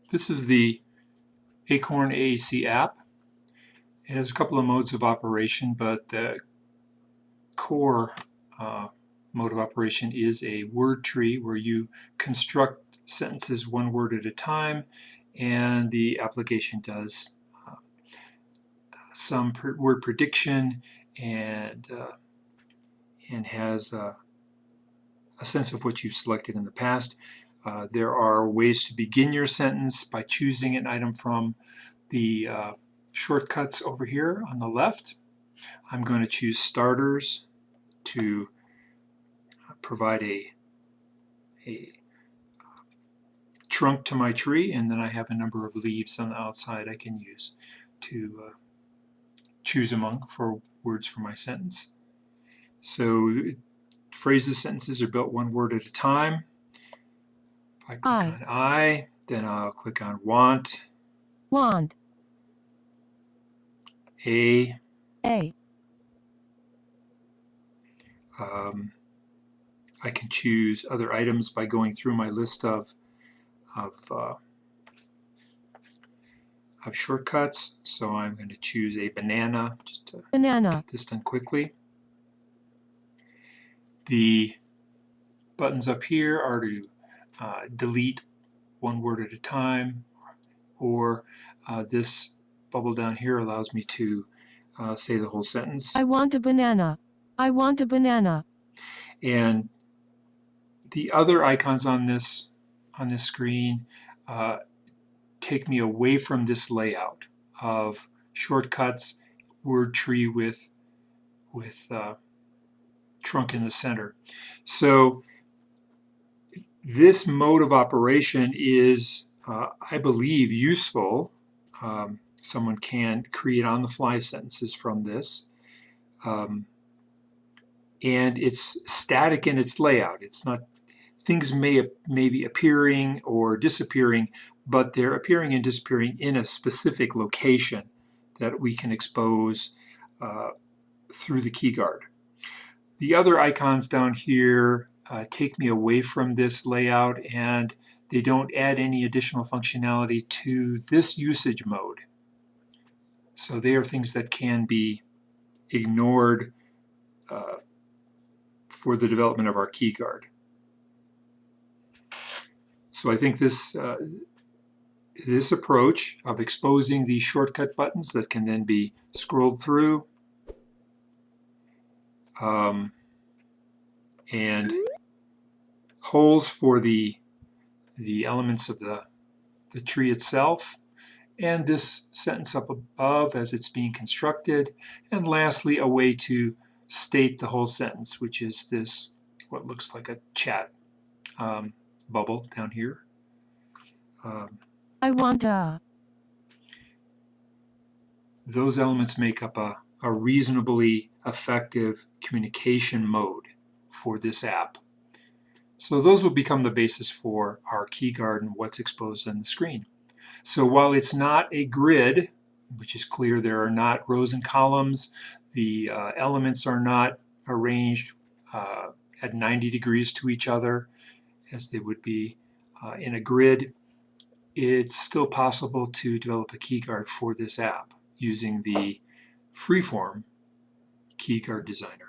This is the Acorn AAC app. It has a couple of modes of operation, but the core mode of operation is a word tree where you construct sentences one word at a time, and the application does some word prediction and has a sense of what you've selected in the past. There are ways to begin your sentence by choosing an item from the shortcuts over here on the left. I'm going to choose starters to provide a trunk to my tree, and then I have a number of leaves on the outside I can use to choose among for words for my sentence. So phrases, sentences are built one word at a time. If I click on I, then I'll click on want. Want. A. I can choose other items by going through my list of shortcuts. So I'm going to choose a banana just to get this done quickly. The buttons up here are to delete one word at a time, or this bubble down here allows me to say the whole sentence. I want a banana. I want a banana. And the other icons on this screen take me away from this layout of shortcuts, word tree with trunk in the center. So this mode of operation is, I believe, useful. Someone can create on-the-fly sentences from this. And it's static in its layout. It's not, things may be appearing or disappearing, but they're appearing and disappearing in a specific location that we can expose through the key guard. The other icons down here take me away from this layout, and they don't add any additional functionality to this usage mode. So they are things that can be ignored for the development of our key guard. So I think this approach of exposing these shortcut buttons that can then be scrolled through and holes for the elements of the tree itself, and this sentence up above as it's being constructed, and lastly a way to state the whole sentence, which is this what looks like a chat bubble down here. I want a. Those elements make up a reasonably effective communication mode for this app. So those will become the basis for our key guard and what's exposed on the screen. So while it's not a grid, which is clear, there are not rows and columns, the elements are not arranged at 90 degrees to each other as they would be in a grid, it's still possible to develop a key guard for this app using the freeform key guard designer.